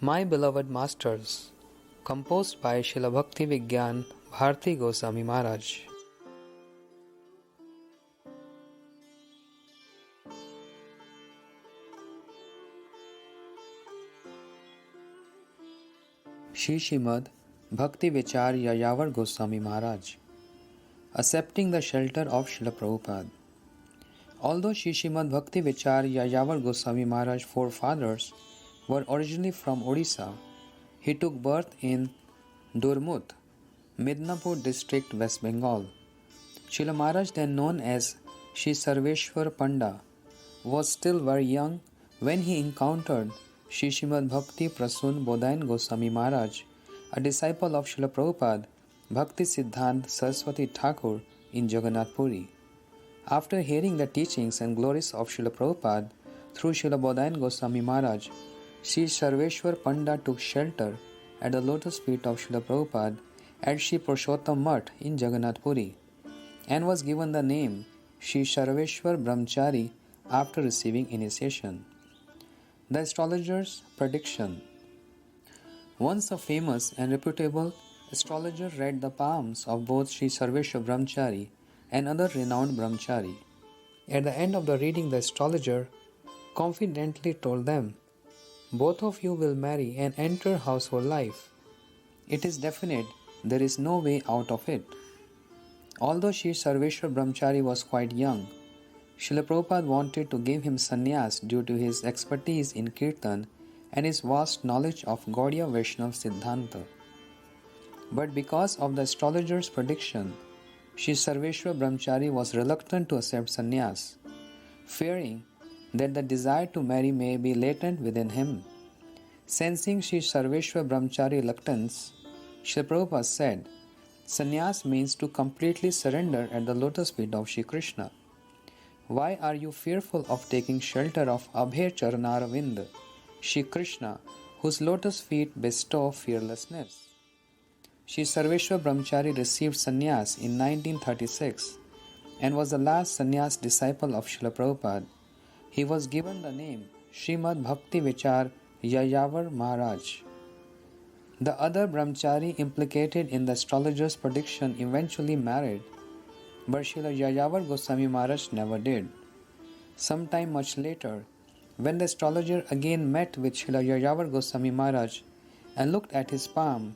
My beloved masters, composed by Śrīla Bhakti Vicāra Bhakti Gosvāmī Maharaj. Śrī Śrīmad Bhakti Vicāra Yāyāvara Gosvāmī Mahārāja, accepting the shelter of Śrīla Prabhupada. Although Śrī Śrīmad Bhakti Vicāra Yāyāvara Gosvāmī Mahārāja forefathers were originally from Odisha, he took birth in Durmut, Midnapur district, West Bengal. Śrīla Maharaj, then known as Śrī Sarveshwar Panda, was still very young when he encountered Śrī Śrīmad Bhakti Prasun Bodhayan Goswami Maharaj, a disciple of Srila Prabhupada, Bhakti Siddhanti Saraswati Thakur in Jagannath Puri. After hearing the teachings and glories of Srila Prabhupada through Srila Bodhayan Goswami Maharaj, Śrī Sarveshwar Panda took shelter at the lotus feet of Srila Prabhupada at Śrī Purushottam Math in Jagannath Puri and was given the name Śrī Sarveshwar Brahmachari after receiving initiation. The astrologer's prediction. Once a famous and reputable astrologer read the palms of both Śrī Sarveshwar Brahmachari and other renowned Brahmachari. At the end of the reading, the astrologer confidently told them, "Both of you will marry and enter household life. It is definite there is no way out of it." Although Śrī Sarveshwar Brahmachari was quite young, Srila Prabhupada wanted to give him sannyas due to his expertise in kirtan and his vast knowledge of Gaudiya Vaishnava Siddhanta. But because of the astrologer's prediction, Śrī Sarveshwar Brahmachari was reluctant to accept sannyas, fearing that the desire to marry may be latent within him. Sensing Śrī Sarveshwar Brahmachari reluctance, Srila Prabhupada said, "Sannyas means to completely surrender at the lotus feet of Shri Krishna. Why are you fearful of taking shelter of Abhay Charanaravind, Shri Krishna, whose lotus feet bestow fearlessness?" Śrī Sarveshwar Brahmachari received sannyas in 1936 and was the last sannyas disciple of Srila Prabhupada. He was given the name Śrīmad Bhakti Vicāra Yāyāvara Maharaj. The other brahmachari implicated in the astrologer's prediction eventually married, but Srila Yāyāvara Gosvāmī Maharaj never did. Sometime much later, when the astrologer again met with Srila Yāyāvara Gosvāmī Maharaj and looked at his palm,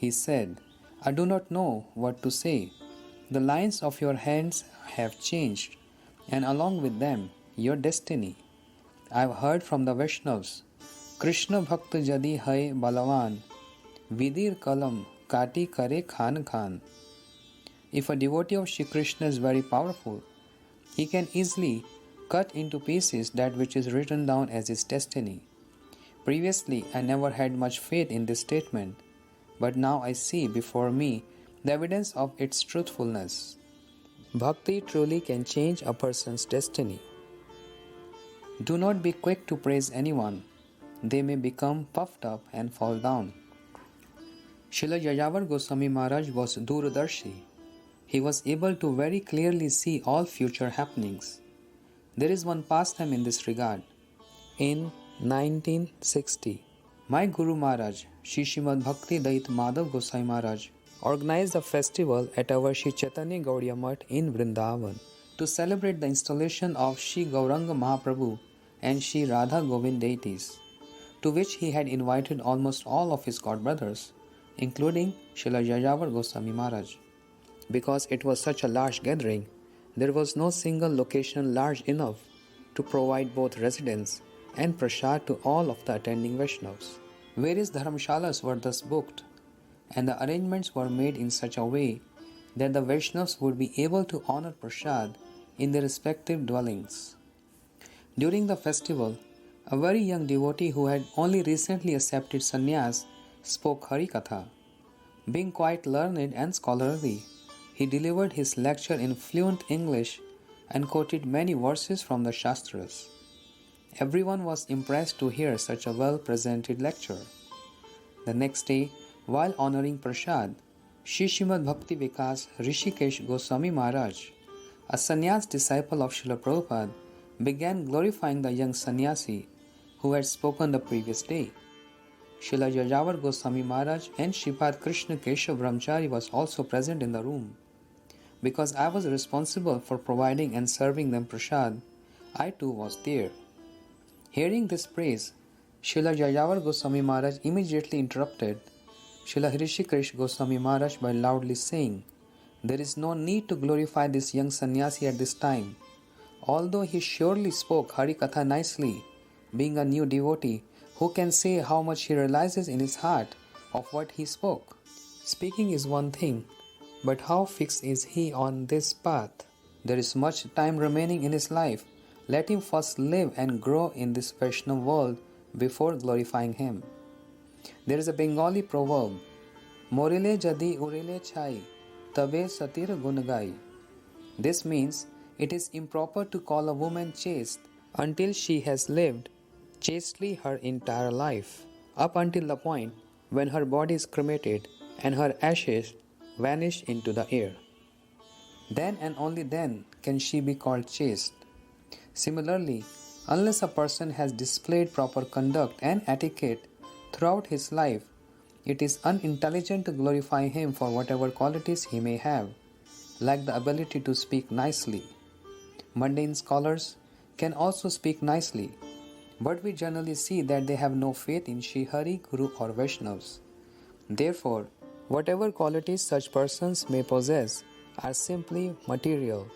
he said, "I do not know what to say. The lines of your hands have changed, and along with them, your destiny. I have heard from the Vaishnavas, Krishna Bhakta Jadi Hai Balavan, Vidir Kalam Kati Kare Khan Khan." If a devotee of Shri Krishna is very powerful, he can easily cut into pieces that which is written down as his destiny. Previously, I never had much faith in this statement, but now I see before me the evidence of its truthfulness. Bhakti truly can change a person's destiny. Do not be quick to praise anyone. They may become puffed up and fall down. Srila Yāyāvara Gosvāmī Maharaj was Durdarshi. He was able to very clearly see all future happenings. There is one pastime in this regard. In 1960, my Guru Maharaj, Śrī Śrīmad Bhakti Dait Madhav Gosai Maharaj, organized a festival at our Śrī Chaitanya Gaudiya Math in Vrindavan to celebrate the installation of Śrī Gauranga Mahaprabhu and Śrī Radha Govind deities, to which he had invited almost all of his godbrothers, including Srila Yāyāvara Gosvāmī Maharaj. Because it was such a large gathering, there was no single location large enough to provide both residence and prasad to all of the attending Vaishnavas. Various dharmshalas were thus booked, and the arrangements were made in such a way that the Vaishnavas would be able to honor prasad in their respective dwellings. During the festival, a very young devotee who had only recently accepted sannyas spoke Harikatha. Being quite learned and scholarly, he delivered his lecture in fluent English and quoted many verses from the Shastras. Everyone was impressed to hear such a well-presented lecture. The next day, while honoring prasad, Śrī Śrīmad Bhakti Vicāra Rishikesh Goswāmī Maharaj, a sannyas disciple of Srila Prabhupada, began glorifying the young sannyasi who had spoken the previous day. Srila Yāyāvara Gosvāmī Maharaj and Sripad Krishna Keshav Brahmachari was also present in the room. Because I was responsible for providing and serving them prasad, I too was there. Hearing this praise, Srila Yāyāvara Gosvāmī Maharaj immediately interrupted Srila Hrishikesh Goswami Maharaj by loudly saying, "There is no need to glorify this young sannyasi at this time. Although he surely spoke Hari Katha nicely, being a new devotee, who can say how much he realizes in his heart of what he spoke? Speaking is one thing, but how fixed is he on this path? There is much time remaining in his life. Let him first live and grow in this Vaishnava world before glorifying him." There is a Bengali proverb, "Morile jadi urile chai, tabe satir gunagai." This means it is improper to call a woman chaste until she has lived chastely her entire life, up until the point when her body is cremated and her ashes vanish into the air. Then and only then can she be called chaste. Similarly, unless a person has displayed proper conduct and etiquette throughout his life, it is unintelligent to glorify him for whatever qualities he may have, like the ability to speak nicely. Mundane scholars can also speak nicely, but we generally see that they have no faith in Shri Hari, Guru or Vaishnavas. Therefore, whatever qualities such persons may possess are simply material.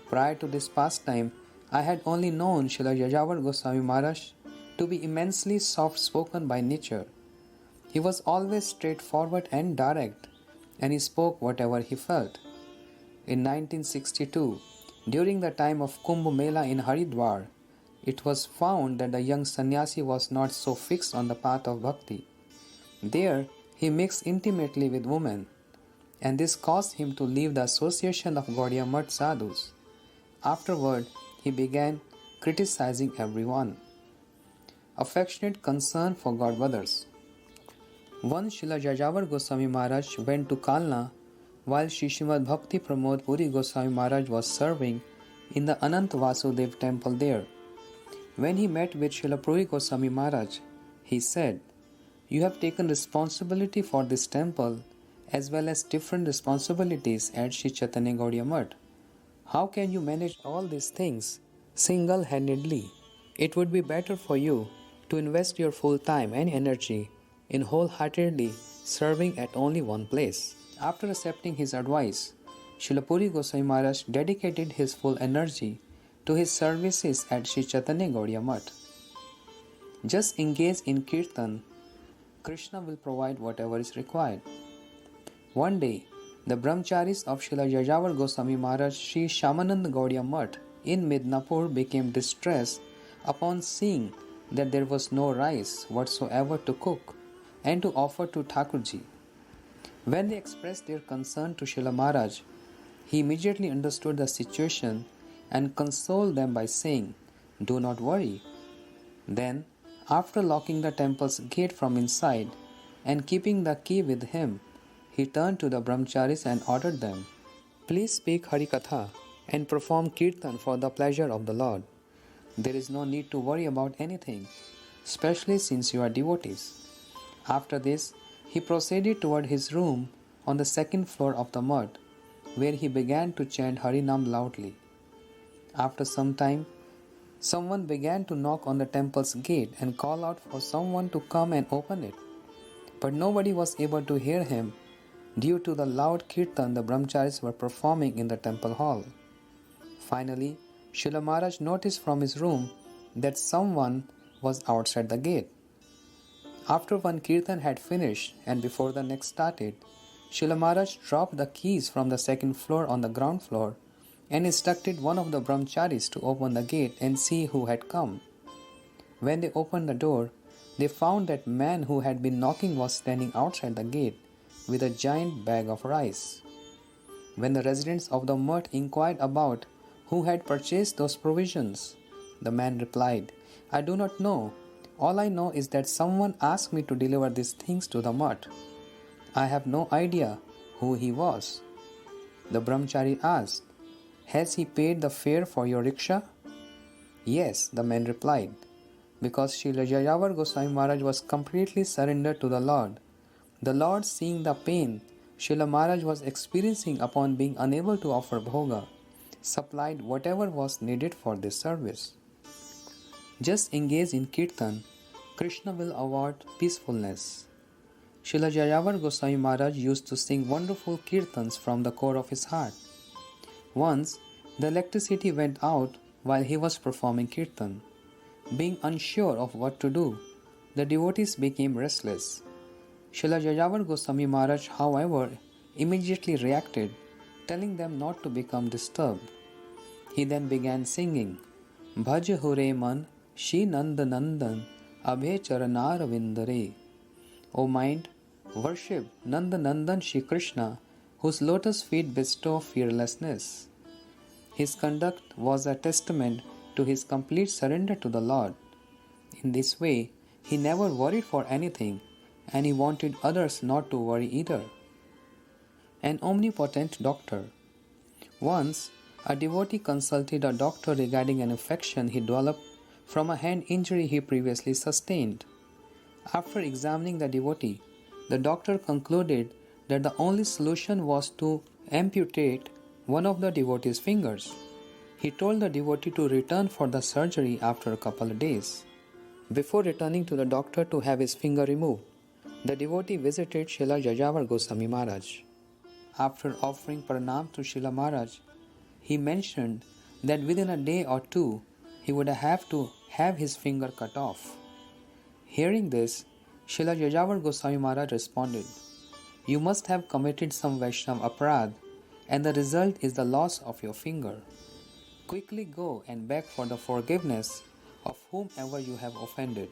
Prior to this pastime, I had only known Srila Yāyāvara Gosvāmī Mahārāja to be immensely soft-spoken by nature. He was always straightforward and direct, and he spoke whatever he felt. In 1962, during the time of Kumbh Mela in Haridwar, it was found that the young sannyasi was not so fixed on the path of bhakti. There, he mixed intimately with women, and this caused him to leave the association of Gaudiya Math sadhus. Afterward, he began criticizing everyone. Affectionate concern for God brothers. Once Srila Yāyāvara Gosvāmī Maharaj went to Kalna while Śrī Śrīmad Bhakti Pramod Puri Goswami Maharaj was serving in the Anant Vasudev temple there. When he met with Srila Puri Goswami Maharaj, he said, "You have taken responsibility for this temple as well as different responsibilities at Shri Chaitanya Gaudiya Math. How can you manage all these things single-handedly? It would be better for you to invest your full time and energy in wholeheartedly serving at only one place." After accepting his advice, Srila Puri Goswami Maharaj dedicated his full energy to his services at Shri Chaitanya Gaudiya Math. Just engage in kirtan, Krishna will provide whatever is required. One day, the brahmacharis of Srila Yāyāvara Gosvāmī Mahārāja Shri Shyamananda Gaudiya Math in Midnapur became distressed upon seeing that there was no rice whatsoever to cook and to offer to Thakurji. When they expressed their concern to Srila Maharaj, he immediately understood the situation and consoled them by saying, "Do not worry." Then, after locking the temple's gate from inside and keeping the key with him, he turned to the brahmacharis and ordered them, "Please speak Hari Katha and perform kirtan for the pleasure of the Lord. There is no need to worry about anything, especially since you are devotees." After this, he proceeded toward his room on the second floor of the math, where he began to chant Harinam loudly. After some time, someone began to knock on the temple's gate and call out for someone to come and open it. But nobody was able to hear him due to the loud kirtan the brahmacharis were performing in the temple hall. Finally, Srila Maharaj noticed from his room that someone was outside the gate. After one kirtan had finished and before the next started, Srila Maharaj dropped the keys from the second floor on the ground floor and instructed one of the brahmacharis to open the gate and see who had come. When they opened the door, they found that man who had been knocking was standing outside the gate with a giant bag of rice. When the residents of the math inquired about who had purchased those provisions, the man replied, "I do not know. All I know is that someone asked me to deliver these things to the math. I have no idea who he was." The brahmachari asked, "Has he paid the fare for your rickshaw?" "Yes," the man replied. because Śrīla Yāyāvara Gosvāmī Mahārāja was completely surrendered to the Lord. The Lord, seeing the pain Śrīla Maharaj was experiencing upon being unable to offer bhoga, supplied whatever was needed for this service. Just engage in kirtan, Krishna will award peacefulness. Śrīla Yāyāvara Gosvāmī Mahārāja used to sing wonderful kirtans from the core of his heart. Once, the electricity went out while he was performing kirtan. Being unsure of what to do, the devotees became restless. Śrīla Yāyāvara Gosvāmī Mahārāja, however, immediately reacted, telling them not to become disturbed. He then began singing, Bhaj Hure Man, Shri Nanda Nandan, Abhe Charanar Vindare. O mind, worship Nanda Nandan Shri Krishna, whose lotus feet bestow fearlessness. His conduct was a testament to his complete surrender to the Lord. In this way, he never worried for anything, and he wanted others not to worry either. An omnipotent doctor. Once, a devotee consulted a doctor regarding an infection he developed from a hand injury he previously sustained. After examining the devotee, the doctor concluded that the only solution was to amputate one of the devotee's fingers. He told the devotee to return for the surgery after a couple of days. Before returning to the doctor to have his finger removed, the devotee visited Śrīla Yāyāvara Gosvāmī Mahārāja. After offering pranam to Śrīla Maharaj, he mentioned that within a day or two, he would have to have his finger cut off. Hearing this, Śrīla Yāyāvara Gosvāmī Mahārāja responded, You must have committed some Vaishnava aparadh, and the result is the loss of your finger. Quickly go and beg for the forgiveness of whomever you have offended.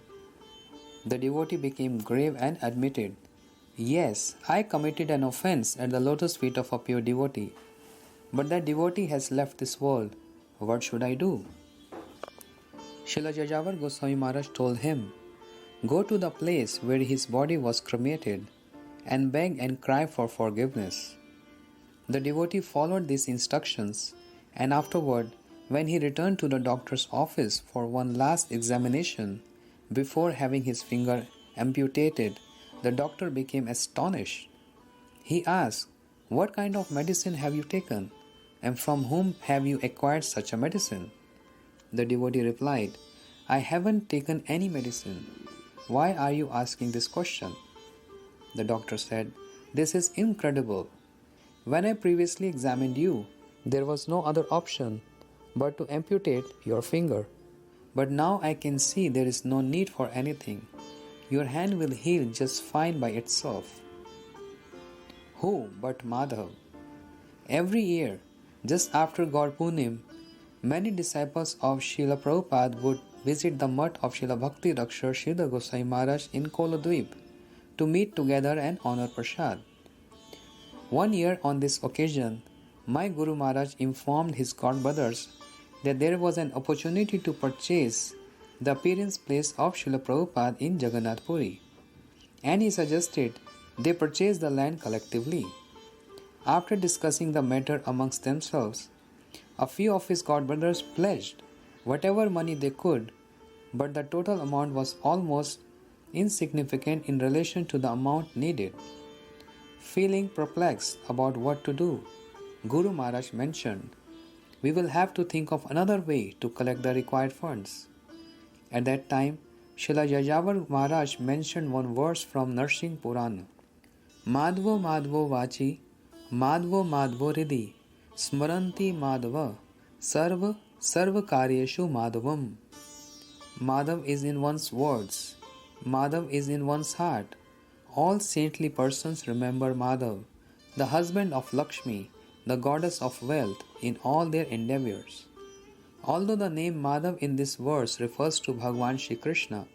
The devotee became grave and admitted, Yes, I committed an offense at the lotus feet of a pure devotee, but that devotee has left this world. What should I do? Śrīla Yāyāvara Gosvāmī Mahārāja told him, Go to the place where his body was cremated and beg and cry for forgiveness. The devotee followed these instructions, and afterward, when he returned to the doctor's office for one last examination before having his finger amputated, the doctor became astonished. He asked, What kind of medicine have you taken, and from whom have you acquired such a medicine? The devotee replied, I haven't taken any medicine. Why are you asking this question? The doctor said, This is incredible. When I previously examined you, there was no other option but to amputate your finger. But now I can see there is no need for anything. Your hand will heal just fine by itself. Who but Madhav? Every year, just after Gaur Punim, many disciples of Srila Prabhupada would visit the mutt of Srila Bhakti Rakshar Sridhar Goswami Maharaj in Koladweep to meet together and honor Prasad. One year on this occasion, my Guru Maharaj informed his godbrothers that there was an opportunity to purchase the appearance place of Srila Prabhupada in Jagannath Puri, and he suggested they purchase the land collectively. After discussing the matter amongst themselves, a few of his godbrothers pledged whatever money they could, but the total amount was almost insignificant in relation to the amount needed. Feeling perplexed about what to do, Guru Maharaj mentioned, We will have to think of another way to collect the required funds. At that time, Śrīla Yāyāvara Maharaj mentioned one verse from Narsingh Purana. Madhvo Madhvo Vachi, Madhvo Madhvo Ridhi, Smaranti Madhava, Sarva Karyeshu Madhavam. Madhav is in one's words. Madhav is in one's heart. All saintly persons remember Madhav, the husband of Lakshmi, the goddess of wealth, in all their endeavors. Although the name Madhav in this verse refers to Bhagavan Shri Krishna,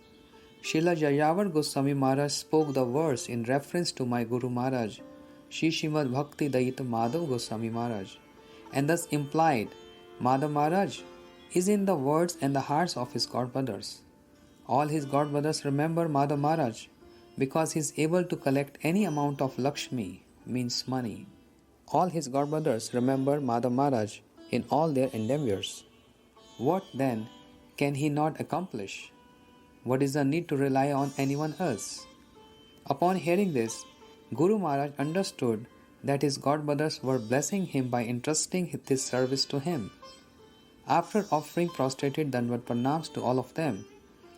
Śrīla Yāyāvara Gosvāmī Mahārāja spoke the verse in reference to my Guru Maharaj, Śrī Śrīmad Bhakti Madhav Gosvāmī Mahārāja, and thus implied Madhav Maharaj is in the words and the hearts of his godbrothers. All his godbrothers remember Madhav Maharaj because he is able to collect any amount of Lakshmi, means money. All his godbrothers remember Madhav Maharaj in all their endeavors. What then can he not accomplish? What is the need to rely on anyone else? Upon hearing this, Guru Maharaj understood that his godbrothers were blessing him by entrusting this service to him. After offering prostrated Dandvat Pranams to all of them,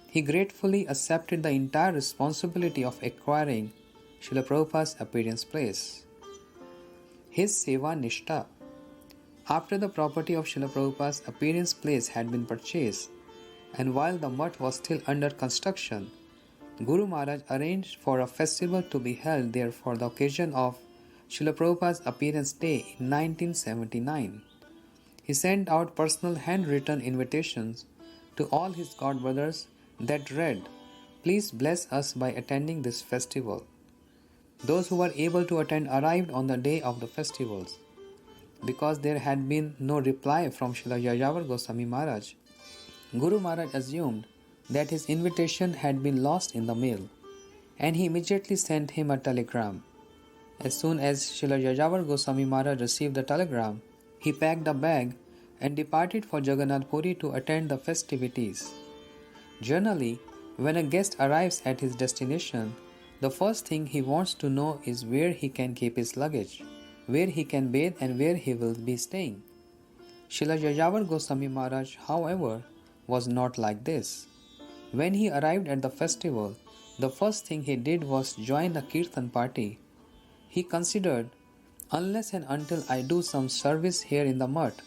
he gratefully accepted the entire responsibility of acquiring Srila Prabhupada's appearance place. His Seva Nishta. After the property of Srila Prabhupada's appearance place had been purchased, and while the mutt was still under construction, Guru Maharaj arranged for a festival to be held there for the occasion of Srila Prabhupada's appearance day in 1979. He sent out personal handwritten invitations to all his godbrothers that read, "Please bless us by attending this festival." Those who were able to attend arrived on the day of the festivals. Because there had been no reply from Srila Yāyāvara Gosvāmī Mahārāja, Guru Maharaj assumed that his invitation had been lost in the mail, and he immediately sent him a telegram. As soon as Srila Yāyāvara Gosvāmī Mahārāja received the telegram, he packed a bag and departed for Jagannath Puri to attend the festivities. Generally, when a guest arrives at his destination, the first thing he wants to know is where he can keep his luggage, where he can bathe, and where he will be staying. Srila Yāyāvara Gosvāmī Mahārāja, however, was not like this. When he arrived at the festival, the first thing he did was join the kirtan party. He considered, unless and until I do some service here in the mutt,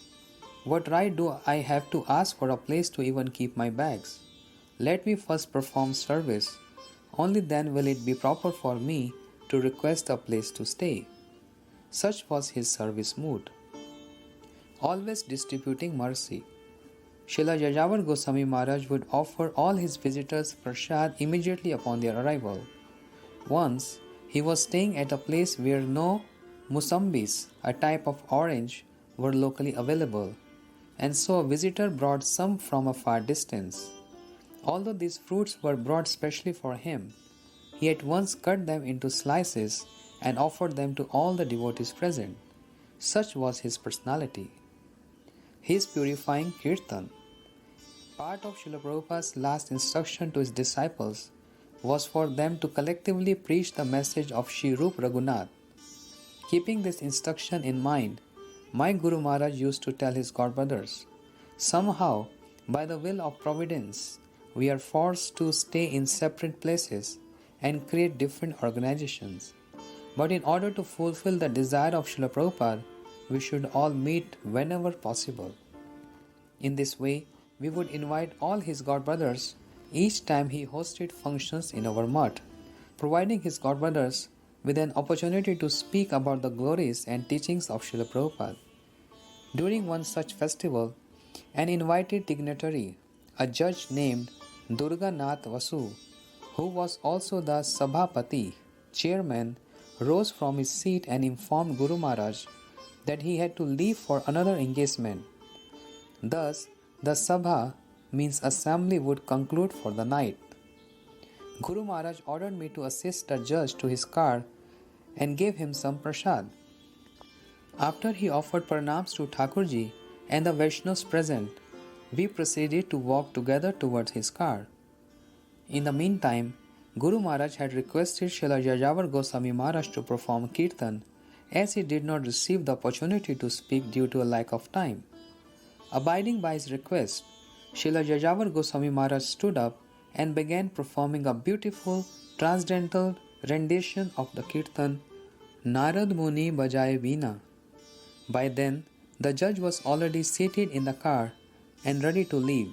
what right do I have to ask for a place to even keep my bags? Let me first perform service. Only then will it be proper for me to request a place to stay. Such was his service mood. Always distributing mercy. Srila Yāyāvara Gosvāmī Mahārāja would offer all his visitors prasad immediately upon their arrival. Once, he was staying at a place where no musambis, a type of orange, were locally available, and so a visitor brought some from a far distance. Although these fruits were brought specially for him, he at once cut them into slices and offered them to all the devotees present. Such was his personality. His purifying kirtan. Part of Srila Prabhupada's last instruction to his disciples was for them to collectively preach the message of Shri Rup Raghunath. Keeping this instruction in mind, my Guru Maharaj used to tell his godbrothers, somehow, by the will of Providence, we are forced to stay in separate places and create different organizations. But in order to fulfill the desire of Srila Prabhupada, we should all meet whenever possible. In this way, we would invite all his godbrothers each time he hosted functions in our mutt, providing his godbrothers with an opportunity to speak about the glories and teachings of Srila Prabhupada. During one such festival, an invited dignitary, a judge named Durga Nath Vasu, who was also the Sabhapati, chairman, rose from his seat and informed Guru Maharaj that he had to leave for another engagement. Thus, the Sabha means assembly would conclude for the night. Guru Maharaj ordered me to assist the judge to his car and gave him some prasad. After he offered pranams to Thakurji and the Vaishnavas present, we proceeded to walk together towards his car. In the meantime, Guru Maharaj had requested Srila Yāyāvara Gosvāmī Mahārāja to perform kirtan, as he did not receive the opportunity to speak due to a lack of time. Abiding by his request, Srila Yāyāvara Gosvāmī Mahārāja stood up and began performing a beautiful transcendental rendition of the kirtan Narad Muni Bajaye Veena. By then, the judge was already seated in the car and ready to leave.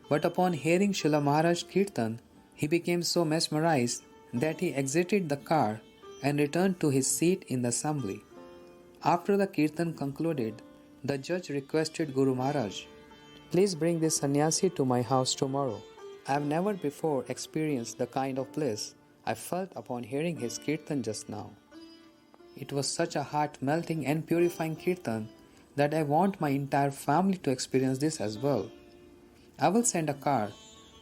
But upon hearing Srila Maharaj's kirtan, he became so mesmerized that he exited the car and returned to his seat in the assembly. After the kirtan concluded, the judge requested Guru Maharaj, "Please bring this sannyasi to my house tomorrow. I have never before experienced the kind of bliss I felt upon hearing his kirtan just now. It was such a heart-melting and purifying kirtan that I want my entire family to experience this as well. I will send a car.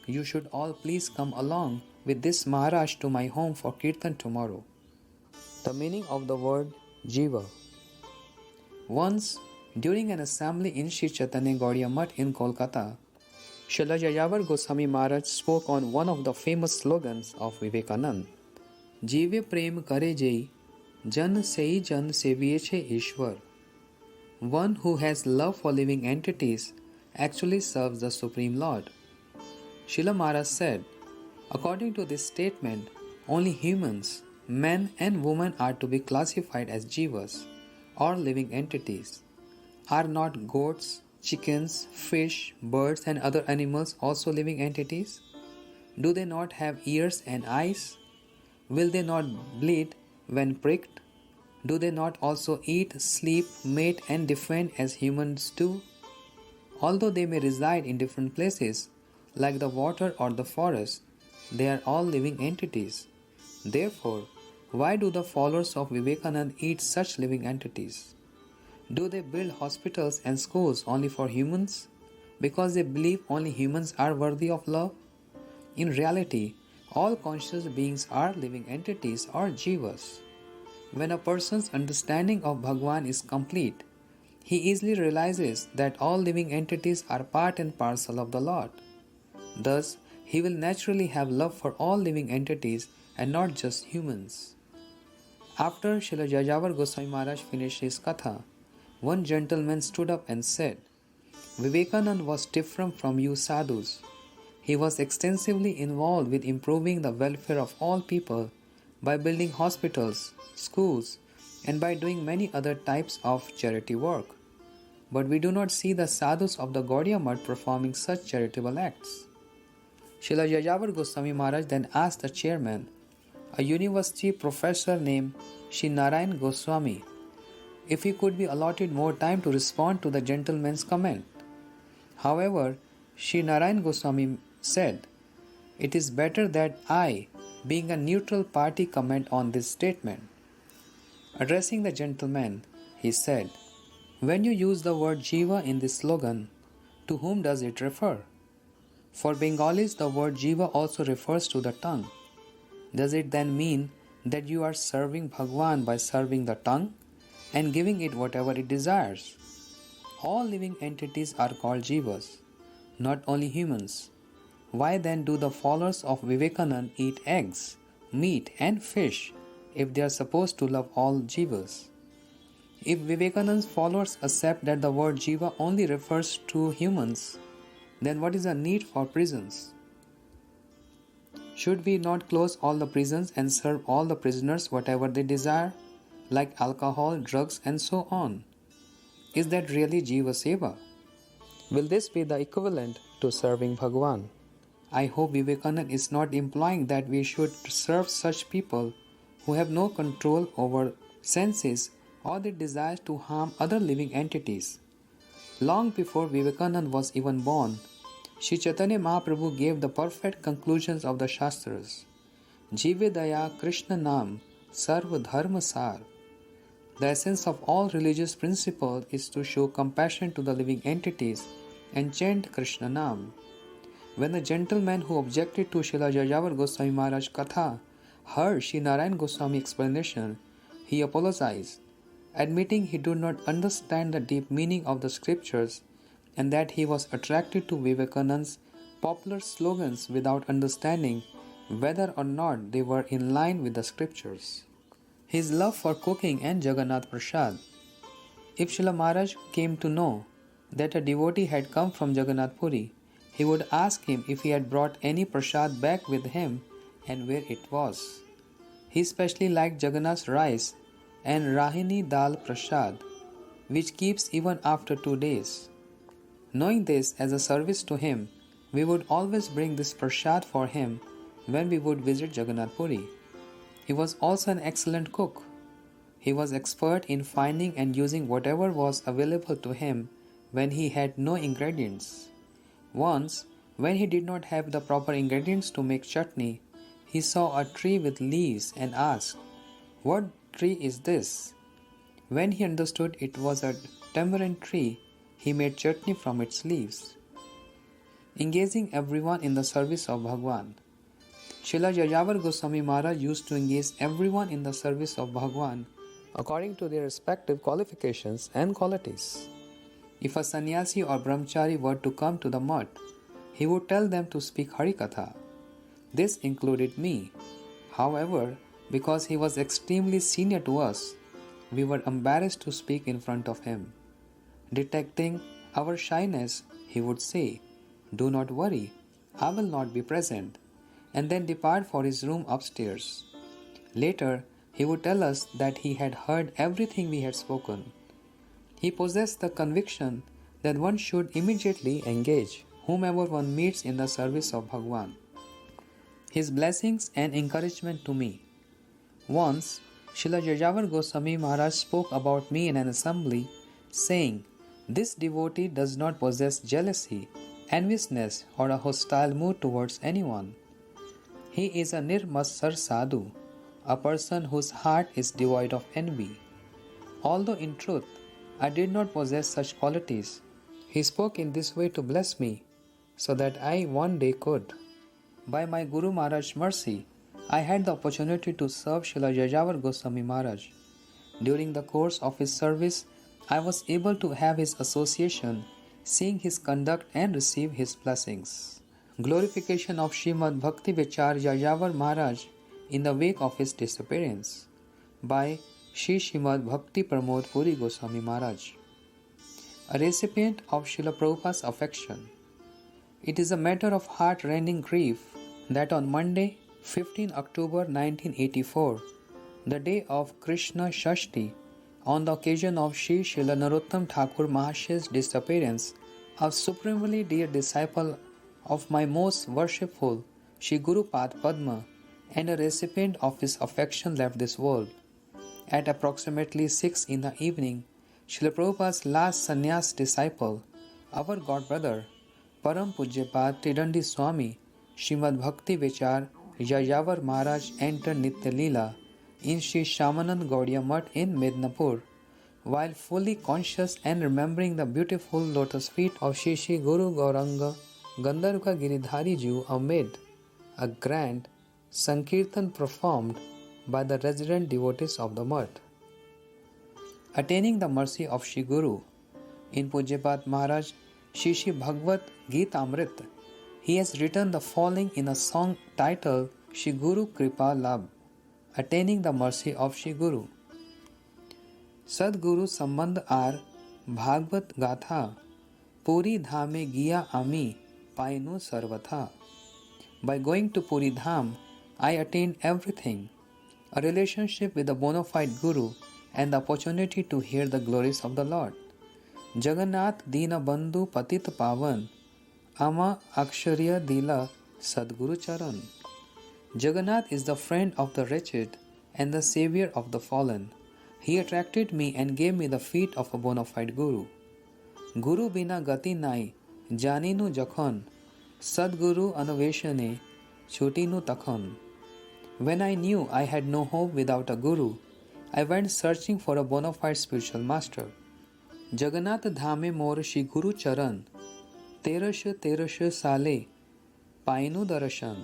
You should all please come along with this Maharaj to my home for kirtan tomorrow." The meaning of the word Jiva. Once, during an assembly in Sri Chaitanya Gaudiya Mutt in Kolkata, Śrīla Yāyāvara Gosvāmī Maharaj spoke on one of the famous slogans of Vivekananda. Jive prem kare jai, jan sei jan seviye che Ishwar. One who has love for living entities actually serves the Supreme Lord. Srila Maharaj said, according to this statement, only humans, men and women are to be classified as jivas or living entities. Are not goats, chickens, fish, birds and other animals also living entities? Do they not have ears and eyes? Will they not bleed when pricked? Do they not also eat, sleep, mate and defend as humans do? Although they may reside in different places, like the water or the forest, they are all living entities. Therefore, why do the followers of Vivekananda eat such living entities? Do they build hospitals and schools only for humans, because they believe only humans are worthy of love? In reality, all conscious beings are living entities or jivas. When a person's understanding of Bhagwan is complete, he easily realizes that all living entities are part and parcel of the Lord. Thus, he will naturally have love for all living entities and not just humans. After Śrīla Yāyāvara Gosvāmī Mahārāja finished his katha, one gentleman stood up and said, Vivekananda was different from you sadhus. He was extensively involved with improving the welfare of all people by building hospitals, schools, and by doing many other types of charity work. But we do not see the sadhus of the Gaudiya Math performing such charitable acts. Śrīla Yāyāvara Gosvāmī Mahārāja then asked the chairman, a university professor named Śrī Goswāmī, if he could be allotted more time to respond to the gentleman's comment. However, Śrī Goswāmī said, it is better that I, being a neutral party, comment on this statement. Addressing the gentleman, he said, when you use the word jiva in this slogan, to whom does it refer? For Bengalis, the word jiva also refers to the tongue. Does it then mean that you are serving Bhagwan by serving the tongue and giving it whatever it desires? All living entities are called jivas, not only humans. Why then do the followers of Vivekananda eat eggs, meat and fish if they are supposed to love all jivas? If Vivekananda's followers accept that the word jiva only refers to humans, then what is the need for prisons? Should we not close all the prisons and serve all the prisoners whatever they desire, like alcohol, drugs and so on? Is that really Jiva Seva? Will this be the equivalent to serving Bhagwan? I hope Vivekananda is not implying that we should serve such people who have no control over senses or their desire to harm other living entities. Long before Vivekananda was even born, Sri Chaitanya Mahaprabhu gave the perfect conclusions of the Shastras. Jive Daya Krishna Nam Sarva Dharma Sar. The essence of all religious principles is to show compassion to the living entities and chant Krishna Nam. When the gentleman who objected to Śrīla Yāyāvara Gosvāmī Mahārāja Katha heard Śrī Goswāmī explanation, he apologized, admitting he did not understand the deep meaning of the scriptures and that he was attracted to Vivekananda's popular slogans without understanding whether or not they were in line with the scriptures. His love for cooking and Jagannath Prasad. If Srila Maharaj came to know that a devotee had come from Jagannath Puri, he would ask him if he had brought any prasad back with him and where it was. He especially liked Jagannath's rice and Rahini Dal Prasad, which keeps even after 2 days. Knowing this as a service to him, we would always bring this prasad for him when we would visit Jagannath Puri. He was also an excellent cook. He was expert in finding and using whatever was available to him when he had no ingredients. Once, when he did not have the proper ingredients to make chutney, he saw a tree with leaves and asked, "What tree is this?" When he understood it was a tamarind tree, he made chutney from its leaves. Engaging everyone in the service of Bhagwan. Śrīla Yāyāvara Gosvāmī Mahārāja used to engage everyone in the service of Bhagwan according to their respective qualifications and qualities. If a sannyasi or brahmachari were to come to the mutt, he would tell them to speak Harikatha. This included me. However, because he was extremely senior to us, we were embarrassed to speak in front of him. Detecting our shyness, he would say, "Do not worry, I will not be present," and then depart for his room upstairs. Later, he would tell us that he had heard everything we had spoken. He possessed the conviction that one should immediately engage whomever one meets in the service of Bhagwan. His blessings and encouragement to me. Once, Srila Yāyāvara Gosvāmī Maharaj spoke about me in an assembly, saying, "This devotee does not possess jealousy, enviousness, or a hostile mood towards anyone. He is a nirmasar sadhu, a person whose heart is devoid of envy." Although in truth, I did not possess such qualities, he spoke in this way to bless me, so that I one day could. By my Guru Maharaj's mercy, I had the opportunity to serve Srila Yāyāvara Gosvāmī Maharaj. During the course of his service, I was able to have his association, seeing his conduct and receive his blessings. Glorification of Śrīmad Bhakti Vicāra Yāyāvara Maharaj in the wake of his disappearance by Śrī Śrīmad Bhakti Pramod Puri Goswami Maharaj. A recipient of Srila Prabhupada's affection. It is a matter of heart-rending grief that on Monday, 15 October 1984, the day of Krishna Shashti, on the occasion of Śrī Srila Narottam Thakur Mahashaya's disappearance, a supremely dear disciple of my most worshipful Shri Guru Pad Padma and a recipient of his affection left this world. At approximately 6 in the evening, Srila Prabhupada's last sannyas disciple, our godbrother, Param Pujyapad Tridandi Swami, Śrīmad Bhakti Vicāra Yāyāvara Maharaj entered Nitya Leela in Sri Shyamanand Gaudiya Math in Mednapur, while fully conscious and remembering the beautiful lotus feet of Shri Shri Guru Gauranga Gandharva Giridhari Ji amid a grand Sankirtan performed by the resident devotees of the Math. Attaining the mercy of Shri Guru, in Pujyapad Maharaj Shri Shri Bhagavad Gita Amrit, he has written the following in a song titled Shri Guru Kripa Labh, attaining the mercy of Shri Guru. Sadguru Sambandh Ar Bhagavad Gatha, Puri Dhame Giya Ami Painu Sarvatha. By going to Puri Dham, I attained everything, a relationship with the bona fide Guru and the opportunity to hear the glories of the Lord. Jagannath Dina Bandhu Patit Pavan, Ama Aksharya Dila Sadguru Charan. Jagannath is the friend of the wretched and the savior of the fallen. He attracted me and gave me the feet of a bona fide Guru. Guru Bina Gati Nai, Janinu Jakhon, Sadguru Anaveshane, Chutinu Takhon. When I knew I had no hope without a Guru, I went searching for a bona fide spiritual master. Jagannath Dhame Mor Shri Guru Charan, Terash Sale, Painu Darashan.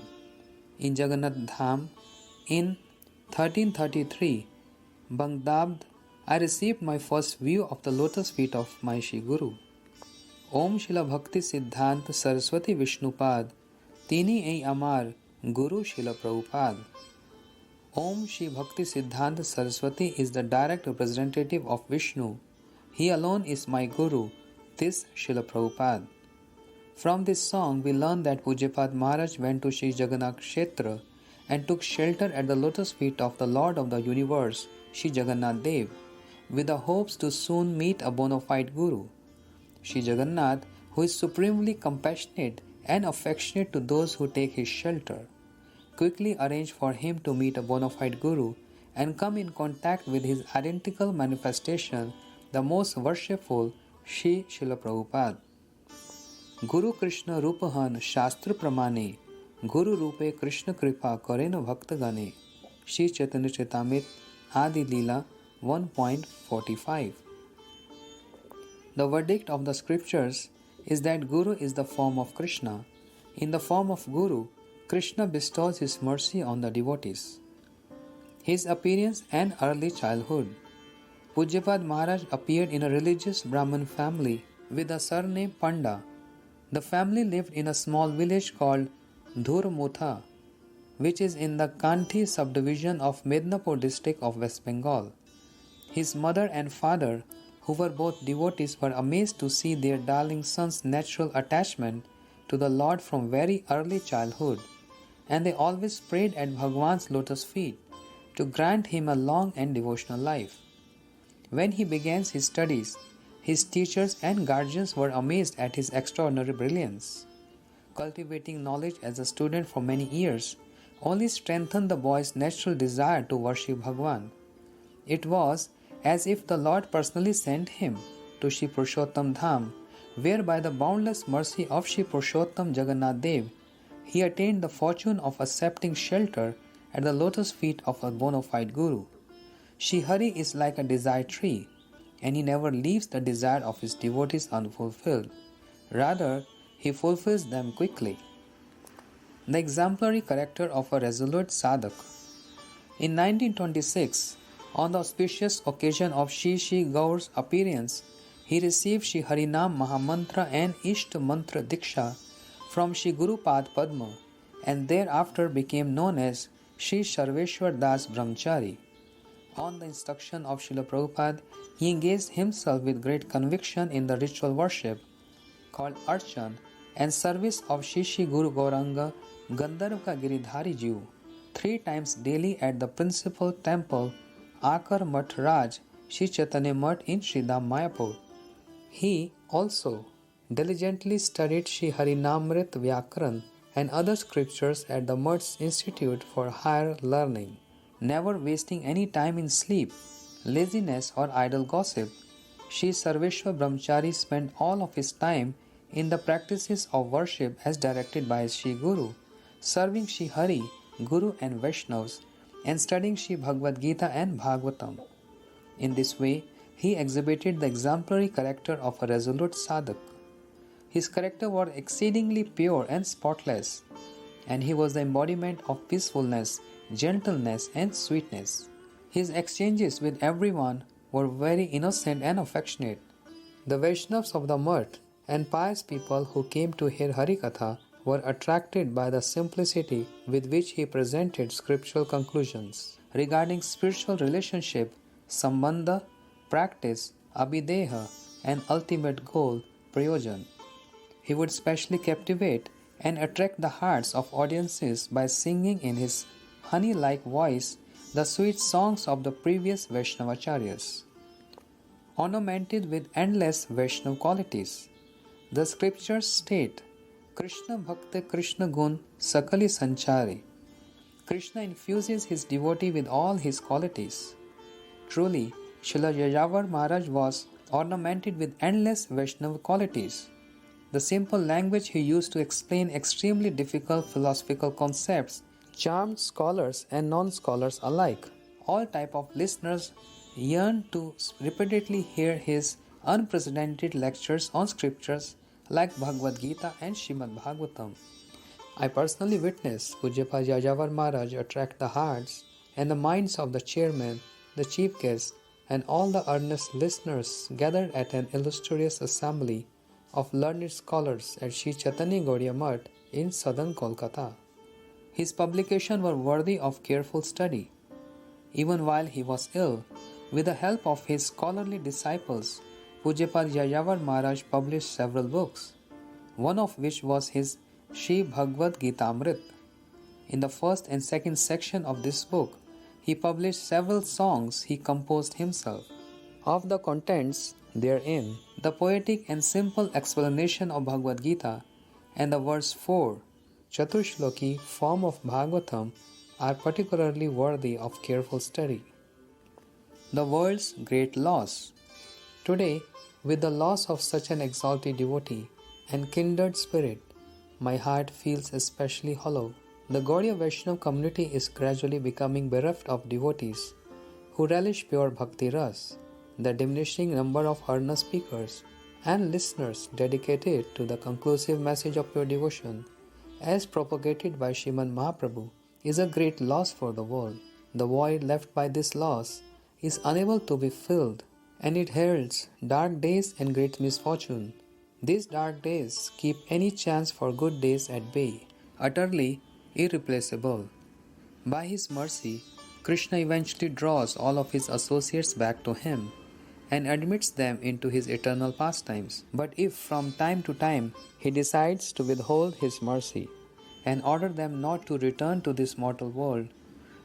In Jagannath Dham, in 1333, Bangdabd, I received my first view of the lotus feet of my Shri Guru. Om Shila Bhakti Siddhanti Saraswati Vishnupad, Tini Ei Amar, Guru Shila Prabhupada. Om Shri Bhakti Siddhanti Saraswati is the direct representative of Vishnu. He alone is my Guru, this Srila Prabhupada. From this song, we learn that Pujyapad Maharaj went to Sri Jagannath Kshetra and took shelter at the lotus feet of the Lord of the universe, Sri Jagannath Dev, with the hopes to soon meet a bona fide Guru. Sri Jagannath, who is supremely compassionate and affectionate to those who take his shelter, quickly arranged for him to meet a bona fide Guru and come in contact with his identical manifestation, the most worshipful Shri Srila Prabhupada. Guru Krishna Rupahan Shastra Pramane, Guru Rupe Krishna Kripa Karena Bhakta Gane, Shri Chaitanya Charitamrita Adi Leela 1.45. The verdict of the scriptures is that Guru is the form of Krishna. In the form of Guru, Krishna bestows his mercy on the devotees. His appearance and early childhood. Pujyapad Maharaj appeared in a religious Brahmin family with the surname Panda. The family lived in a small village called Dhurmutha, which is in the Kanthi subdivision of Mednapur district of West Bengal. His mother and father, who were both devotees, were amazed to see their darling son's natural attachment to the Lord from very early childhood, and they always prayed at Bhagwan's lotus feet to grant him a long and devotional life. When he began his studies, his teachers and guardians were amazed at his extraordinary brilliance. Cultivating knowledge as a student for many years only strengthened the boy's natural desire to worship Bhagwan. It was as if the Lord personally sent him to Shri Purushottam Dham, where by the boundless mercy of Shri Purushottam Jagannath Dev, he attained the fortune of accepting shelter at the lotus feet of a bona fide Guru. Shri Hari is like a desire tree, and he never leaves the desire of his devotees unfulfilled. Rather, he fulfills them quickly. The exemplary character of a resolute sadhak. In 1926, on the auspicious occasion of Shri Shri Gaur's appearance, he received Shri Harinam Mahamantra and Ishta Mantra Diksha from Shri Guru Pad Padma, and thereafter became known as Shri Sarveshwar Das Brahmachari. On the instruction of Srila Prabhupada, he engaged himself with great conviction in the ritual worship called Archan and service of Shri Shri Guru Gauranga Gandharva Giridhari Jiu 3 times daily at the principal temple Akar Math Raj Shri Chaitanya Math in Sridham Mayapur. He also diligently studied Shri Harinamrit Vyakaran and other scriptures at the Math's Institute for Higher Learning, never wasting any time in sleep, laziness or idle gossip. Shri Sarveshwar Brahmachari spent all of his time in the practices of worship as directed by his Shri Guru, serving Shri Hari, Guru and Vaishnavas, and studying Shri Bhagavad Gita and Bhagavatam. In this way, he exhibited the exemplary character of a resolute sadhak. His character was exceedingly pure and spotless, and he was the embodiment of peacefulness, gentleness and sweetness. His exchanges with everyone were very innocent and affectionate. The Vaishnavas of the Math and pious people who came to hear Harikatha were attracted by the simplicity with which he presented scriptural conclusions regarding spiritual relationship, sambandha, practice, abhideha, and ultimate goal, prayojan. He would specially captivate and attract the hearts of audiences by singing in his honey-like voice the sweet songs of the previous Vaishnavacharyas, ornamented with endless Vaishnav qualities. The scriptures state, Krishna Bhakta Krishna Gun Sakali Sanchari. Krishna infuses his devotee with all his qualities. Truly, Srila Yāyāvara Maharaj was ornamented with endless Vaishnava qualities. The simple language he used to explain extremely difficult philosophical concepts charmed scholars and non-scholars alike. All type of listeners yearned to repeatedly hear his unprecedented lectures on scriptures like Bhagavad Gita and Śrīmad Bhagavatam. I personally witnessed Pujyapad Yāyāvara Maharaj attract the hearts and the minds of the chairman, the chief guest, and all the earnest listeners gathered at an illustrious assembly of learned scholars at Sri Chaitanya Gauriya Math in southern Kolkata. His publications were worthy of careful study. Even while he was ill, with the help of his scholarly disciples, Pujyapad Yāyāvara Maharaj published several books, one of which was his Shri Bhagavad Gitamrit. In the first and second section of this book, he published several songs he composed himself. Of the contents therein, the poetic and simple explanation of Bhagavad Gita and the verse 4, Chatushloki form of Bhagavatam are particularly worthy of careful study. The world's great loss. Today, with the loss of such an exalted devotee and kindred spirit, my heart feels especially hollow. The Gaudiya Vaishnava community is gradually becoming bereft of devotees who relish pure bhakti ras. The diminishing number of earnest speakers and listeners dedicated to the conclusive message of pure devotion, as propagated by Srimad Mahaprabhu, is a great loss for the world. The void left by this loss is unable to be filled, and it heralds dark days and great misfortune. These dark days keep any chance for good days at bay, utterly irreplaceable. By his mercy, Krishna eventually draws all of his associates back to him and admits them into his eternal pastimes. But if from time to time he decides to withhold his mercy and order them not to return to this mortal world,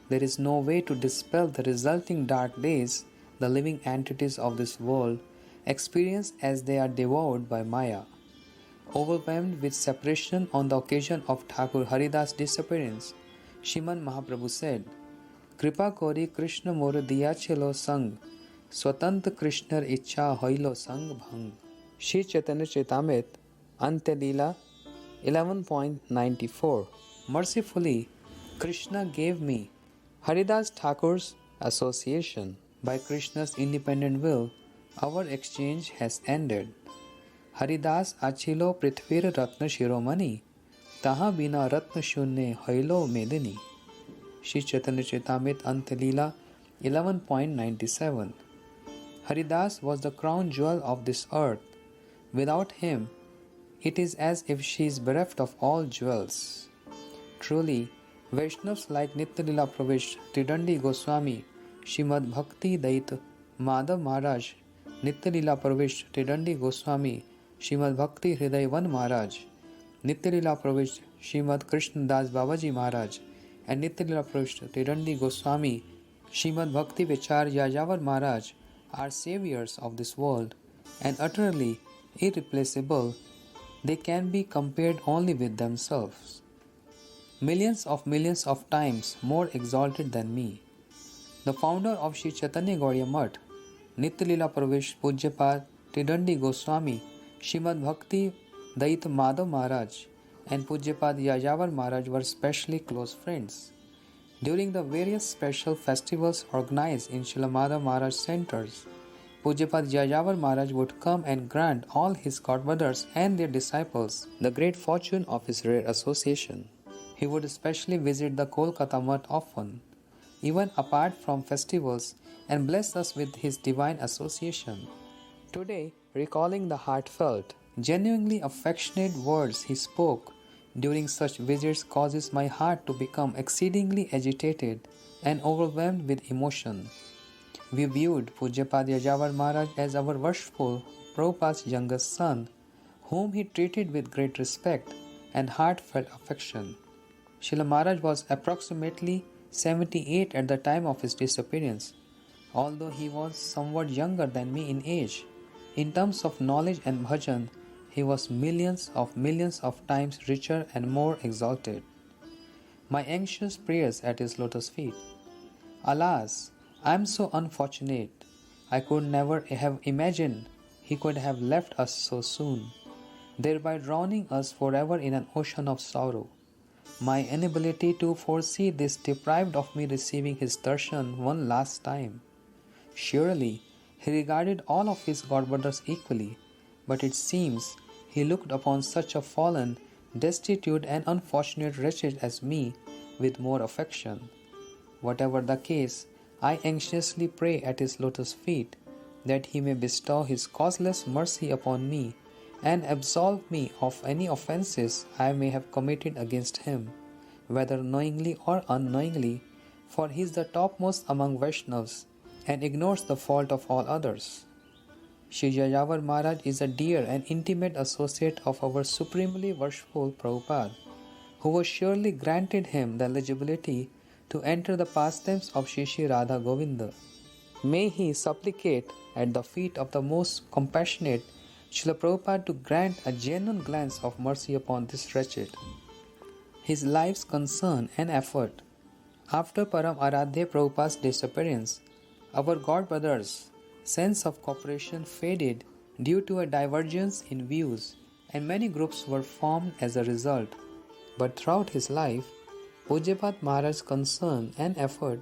there is no way to dispel the resulting dark days the living entities of this world experience as they are devoured by Maya. Overwhelmed with separation on the occasion of Thakur Haridas' disappearance, Śrīmad Mahaprabhu said, Kripa kori Krishna mor diya chelo sang, Swatant Krishnar ichha hoilo sang bhang. Śrī Chaitanya Charitamrita, Antya Leela 11.94. Mercifully, Krishna gave me Haridas Thakur's association. By Krishna's independent will, our exchange has ended. Haridas achilo prithvir ratna shiromani, taha bina ratna shunne hoilo medini. Śrī Chaitanya Charitamrita, Antya Leela 11.97. Haridas was the crown jewel of this earth. Without him, it is as if she is bereft of all jewels. Truly, Vaishnavas like Nitya-lila Pravish Tridandi Gosvāmī, Śrīmad Bhakti Vicāra Madhav Maharaj, Nitya-lila Pravish Tridandi Gosvāmī, Śrīmad Bhakti Hridayavan Maharaj, Nitya-lila Pravish Śrīmad Krishna Das Babaji Maharaj, and Nitya-lila Pravish Tridandi Gosvāmī, Śrīmad Bhakti Vicāra Yāyāvara Maharaj are saviors of this world and utterly irreplaceable. They can be compared only with themselves. Millions of times more exalted than me. The founder of Śrī Chaitanya Gauriya Math, Nitya-lila Pravish Pujyapad Tridandi Gosvāmī, Śrīmad Bhakti Vicāra Madhav Maharaj, and Pujyapad Yāyāvara Maharaj were specially close friends. During the various special festivals organized in Srila Madhav Maharaj centers, Pujyapad Yāyāvara Maharaj would come and grant all his godbrothers and their disciples the great fortune of his rare association. He would especially visit the Kolkata Math often, even apart from festivals, and bless us with his divine association. Today, recalling the heartfelt, genuinely affectionate words he spoke during such visits causes my heart to become exceedingly agitated and overwhelmed with emotion. We viewed Pujyapad Yāyāvara Maharaj as our worshipful Prabhupada's youngest son, whom he treated with great respect and heartfelt affection. Srila Maharaj was approximately 78 at the time of his disappearance. Although he was somewhat younger than me in age, in terms of knowledge and bhajan, he was millions of times richer and more exalted. My anxious prayers at his lotus feet. Alas, I am so unfortunate. I could never have imagined he could have left us so soon, thereby drowning us forever in an ocean of sorrow. My inability to foresee this deprived of me receiving his darshan one last time. Surely, he regarded all of his godbrothers equally, but it seems he looked upon such a fallen, destitute and unfortunate wretched as me with more affection. Whatever the case, I anxiously pray at his lotus feet that he may bestow his causeless mercy upon me and absolve me of any offenses I may have committed against him, whether knowingly or unknowingly, for he is the topmost among Vaishnavas and ignores the fault of all others. Śrī Yāyāvara Maharaj is a dear and intimate associate of our supremely worshipful Prabhupada, who was surely granted him the eligibility to enter the pastimes of Śrī Śrī Radha Govinda. May he supplicate at the feet of the most compassionate Srila Prabhupada to grant a genuine glance of mercy upon this wretched. His life's concern and effort. After Param Aradhya Prabhupada's disappearance, our godbrothers' sense of cooperation faded due to a divergence in views, and many groups were formed as a result. But throughout his life, Pujyapad Maharaj's concern and effort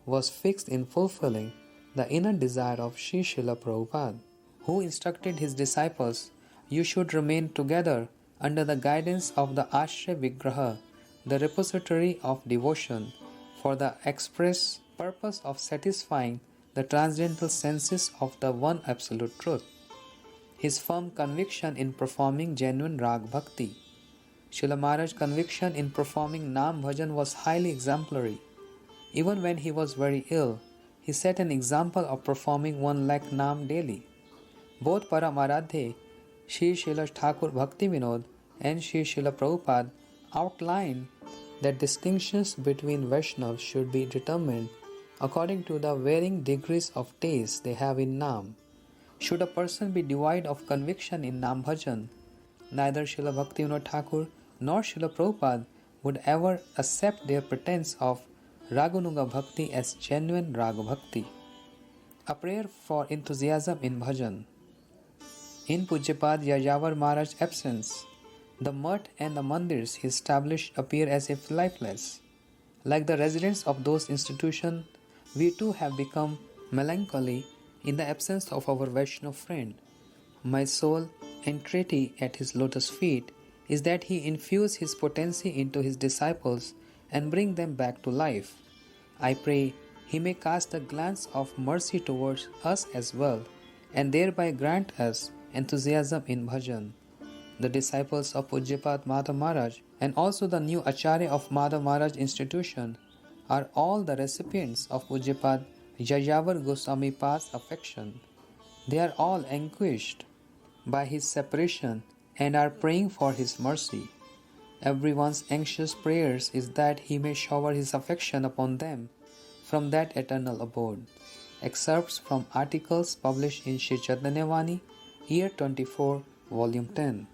was fixed in fulfilling the inner desire of Sri Srila Prabhupada, who instructed his disciples, "You should remain together under the guidance of the Ashray Vigraha, the repository of devotion, for the express purpose of satisfying the transcendental senses of the one absolute truth." his firm conviction in performing genuine Rag Bhakti. Srila Maharaj's conviction in performing Nam Bhajan was highly exemplary. Even when he was very ill, he set an example of performing 1 lakh Nam daily. Both Param Aradhe, Śrī Śrīla Thakur Bhakti Vinod and Śrī Śrīla Prabhupada outlined that distinctions between Vaishnavas should be determined according to the varying degrees of taste they have in Nam. Should a person be devoid of conviction in Nam Bhajan, neither Śrīla Bhakti Vinod Thakur nor Śrīla Prabhupada would ever accept their pretense of Raganuga Bhakti as genuine Raga Bhakti. A prayer for enthusiasm in Bhajan. In Pujyapad Yāyāvara Maharaj's absence, the mutt and the mandirs he established appear as if lifeless. Like the residents of those institutions, we too have become melancholy in the absence of our Vaishnava friend. My sole entreaty at his lotus feet is that he infuse his potency into his disciples and bring them back to life. I pray he may cast a glance of mercy towards us as well, and thereby grant us enthusiasm in bhajan. The disciples of Pujyapad Madhav Maharaj and also the new Acharya of Madhav Maharaj institution are all the recipients of Pujyapad Yāyāvara Gosvāmī Pad's affection. They are all anguished by his separation and are praying for his mercy. Everyone's anxious prayers is that he may shower his affection upon them from that eternal abode. Excerpts from articles published in Shri Chaitanya Vani, Year 24, Volume 10.